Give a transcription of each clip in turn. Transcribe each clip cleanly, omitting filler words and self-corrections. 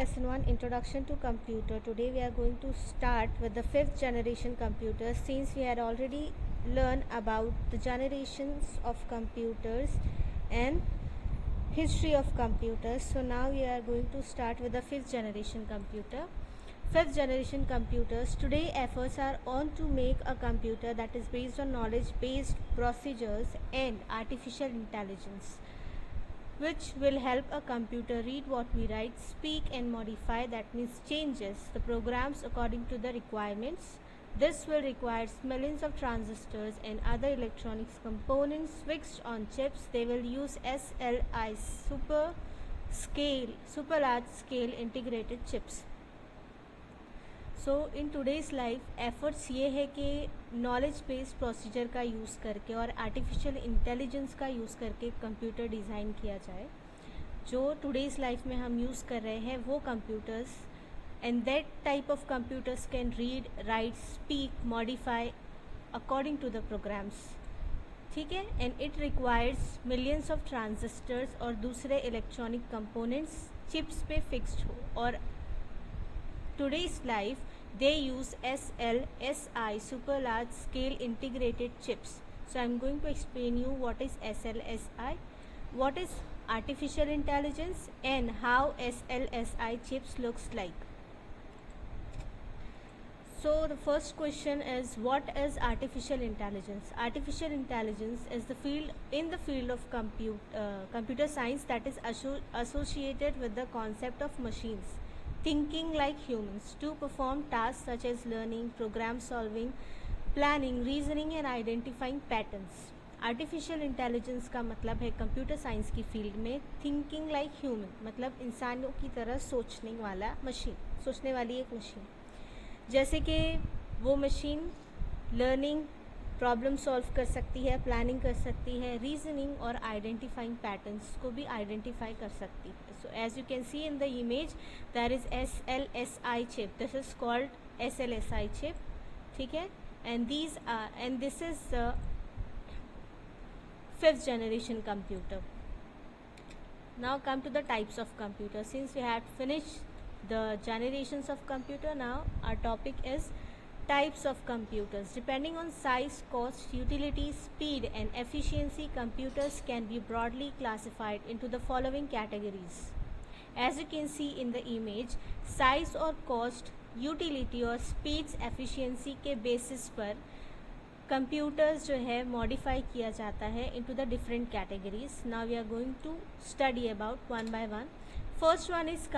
Lesson 1, Introduction to Computer. Today we are going to start with the 5th generation computer, since we had already learned about the generations of computers and history of computers. So now we are going to start with the 5th generation computer. 5th generation computers. Today efforts are on to make a computer that is based on knowledge based procedures and artificial intelligence, which will help a computer read what we write, speak and modify, that means changes the programs according to the requirements. This will require millions of transistors and other electronics components fixed on chips. They will use SLI, super large scale integrated chips. So in today's life efforts ये है कि knowledge based procedure का use करके और artificial intelligence का use करके computer design किया जाए. जो टुडेज़ लाइफ में हम यूज़ कर रहे हैं वो computers, and that type of computers can read, write, speak, modify according to the programs. ठीक है. And it requires millions of transistors और दूसरे इलेक्ट्रॉनिक कंपोनेंट्स चिप्स पे फिक्स्ड हो. और today's life they use SLSI, super large scale integrated chips. So I'm going to explain you what is SLSI, what is artificial intelligence and how SLSI chips looks like. So the first question is, what is artificial intelligence? Artificial intelligence is the field of computer science that is associated with the concept of machines thinking like humans to perform tasks such as learning, program solving, planning, reasoning and identifying patterns. Artificial intelligence का मतलब है computer science की field में thinking like human, मतलब इंसानों की तरह सोचने वाला मशीन, सोचने वाली एक मशीन. जैसे कि वो मशीन लर्निंग, प्रॉब्लम सॉल्व कर सकती है, प्लानिंग कर सकती है, रीजनिंग और आइडेंटिफाइंग पैटर्न्स को भी आइडेंटिफाई कर सकती है. So as you can see in the image that is SLSI chip. This is called SLSI chip. ठीक है. And this is the 5th generation computer. Now come to the types of computer. Since we had finished the generations of computer, now our topic is types of computers. Depending on size, cost, utility, speed and efficiency, computers can be broadly classified into the following categories. As you can see in the image, size और cost, utility और speeds, efficiency के basis पर computers जो है modify किया जाता है into the different categories. Now we are going to study about one by one. First one is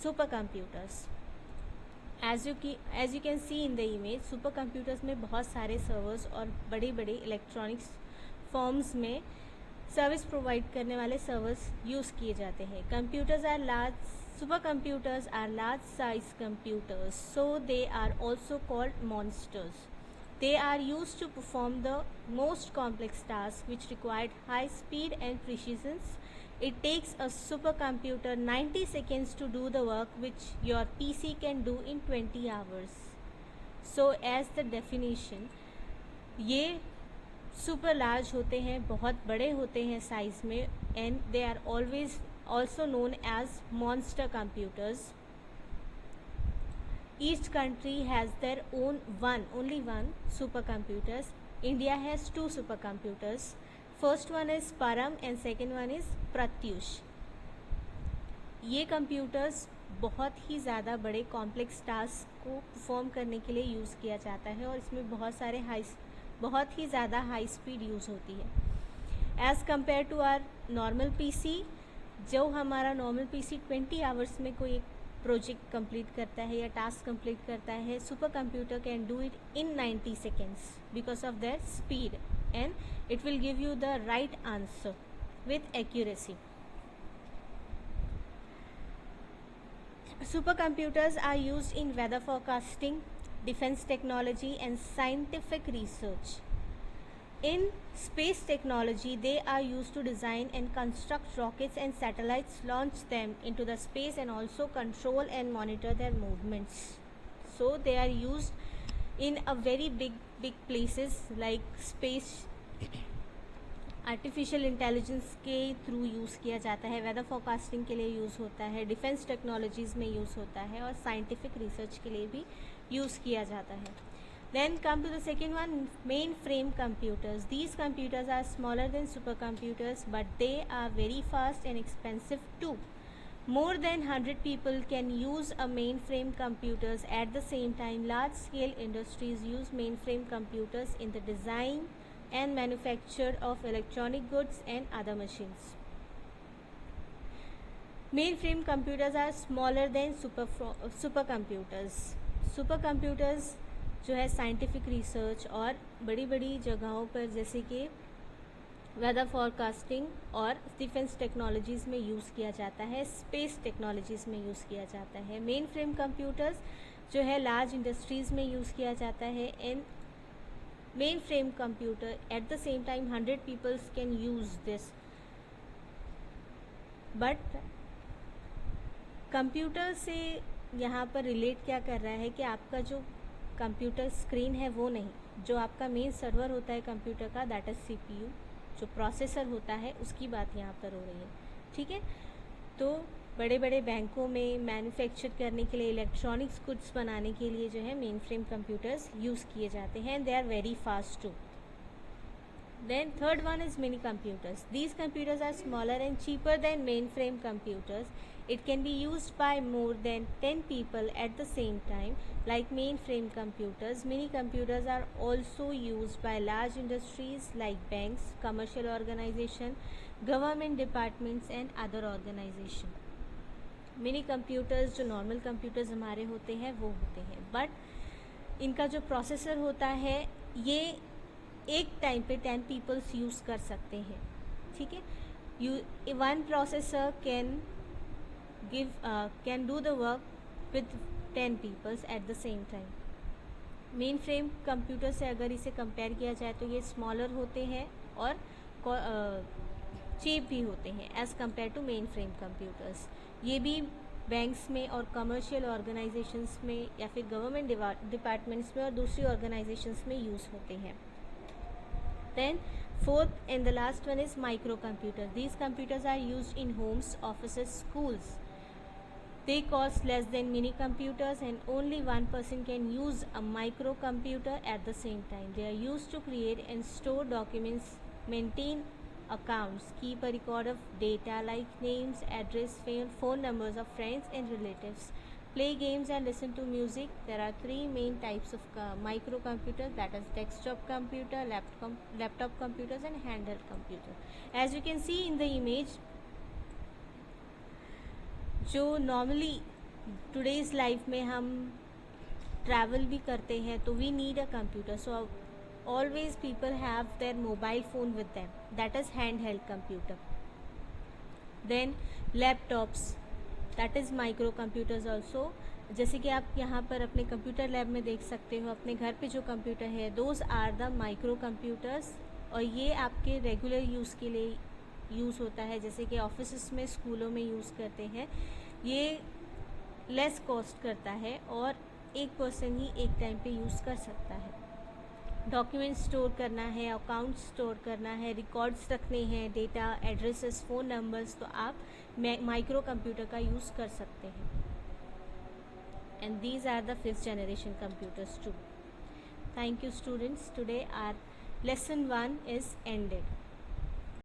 supercomputers. As you can see in the image, supercomputers में बहुत सारे सर्वर्स और बड़े बड़े इलेक्ट्रॉनिक्स फॉर्म्स में सर्विस प्रोवाइड करने वाले servers use किए जाते हैं. Computers are large, supercomputers are large size computers, so they are also called monsters. They are used to perform the most complex tasks which required high speed and precision. It takes a supercomputer 90 seconds to do the work which your PC can do in 20 hours. So as the definition, ये super large होते हैं, बहुत बड़े होते हैं size में, and they are always also known as monster computers. Each country has their only one supercomputers. India has 2 supercomputers. First one is Param and second one is Pratyush. ये computers बहुत ही ज़्यादा बड़े कॉम्प्लेक्स टास्क को perform करने के लिए use किया जाता है और इसमें बहुत ही ज़्यादा हाई स्पीड यूज़ होती है as compare to our normal PC. जो हमारा नॉर्मल PC 20 आवर्स में कोई प्रोजेक्ट कंप्लीट करता है या टास्क कंप्लीट करता है, supercomputer can do it in 90 seconds because of their speed, and it will give you the right answer with accuracy. Supercomputers are used in weather forecasting, defence technology and scientific research. In space technology, they are used to design and construct rockets and satellites, launch them into the space and also control and monitor their movements. So they are used in a very big places like space artificial intelligence के through use किया जाता है, weather forecasting के लिए use होता है, defence technologies में use होता है और साइंटिफिक रिसर्च के लिए भी यूज़ किया जाता है. Then come to the second one, mainframe computers. These computers are smaller than supercomputers, but they are very fast and expensive too. More than 100 people can use a mainframe computers at the same time. Large scale industries use mainframe computers in the design and manufacture of electronic goods and other machines. Mainframe computers are smaller than supercomputers. Supercomputers जो है scientific research और बड़ी बड़ी जगहों पर जैसे कि weather forecasting और डिफेंस टेक्नोलॉजीज़ में यूज़ किया जाता है, स्पेस टेक्नोलॉजीज़ में यूज़ किया जाता है. मेन फ्रेम कंप्यूटर्स जो है लार्ज इंडस्ट्रीज़ में यूज़ किया जाता है. In mainframe computer at the same time 100 peoples can use this. But computer से यहाँ पर रिलेट क्या कर रहा है कि आपका जो कंप्यूटर स्क्रीन है वो नहीं, जो आपका मेन सर्वर होता है कंप्यूटर का, दैट इज़ CPU, जो प्रोसेसर होता है उसकी बात यहाँ पर हो रही है. ठीक है, तो बड़े बड़े बैंकों में मैन्युफैक्चर करने के लिए, इलेक्ट्रॉनिक्स गुड्स बनाने के लिए जो है मेन फ्रेम कंप्यूटर्स यूज़ किए जाते हैं and they are very fast too. Then third one is mini computers. These computers are smaller and cheaper than mainframe computers. It can be used by more than 10 people at the same time. Like mainframe computers, mini computers are also used by large industries like banks, commercial organizations, government departments and other organizations. Mini computers जो normal computers हमारे होते हैं वो होते हैं, but इनका जो processor होता है ये एक टाइम पे 10 पीपल्स यूज़ कर सकते हैं. ठीक है, one processor can do the work with 10 peoples at the same time. Mainframe computer से अगर इसे कंपेयर किया जाए तो ये स्मॉलर होते हैं और चीप भी होते हैं as compare to mainframe computers. ये भी बैंक्स में और कमर्शियल ऑर्गेनाइजेशंस में या फिर गवर्नमेंट डिपार्टमेंट्स में और दूसरी ऑर्गेनाइजेशंस में यूज़ होते हैं. Then fourth and the last one is microcomputer. These computers are used in homes, offices, schools. They cost less than mini computers and only one person can use a microcomputer at the same time. They are used to create and store documents, maintain accounts, keep a record of data like names, address, phone numbers of friends and relatives, play games and listen to music. There are three main types of microcomputers, that is desktop computer, laptop computers and handheld computer. As you can see in the image, जो normally today's life में हम travel भी करते हैं तो we need a computer. सो always people have their mobile phone with them, that is handheld computer. Then laptops, that is microcomputers also. जैसे कि आप यहाँ पर अपने कंप्यूटर लैब में देख सकते हो, अपने घर पे जो कंप्यूटर है those are the microcomputers, और ये आपके रेगुलर यूज़ के लिए यूज़ होता है, जैसे कि ऑफिस में, स्कूलों में यूज़ करते हैं. ये लेस कॉस्ट करता है और एक पर्सन ही एक टाइम पे यूज़ कर सकता है. डॉक्यूमेंट स्टोर करना है, अकाउंट स्टोर करना है, रिकॉर्ड्स रखने हैं, डेटा, एड्रेसेस, फ़ोन नंबर्स, तो आप माइक्रो कंप्यूटर का यूज़ कर सकते हैं. And these are the 5th generation computers too. Thank you students. Today our lesson 1 is ended.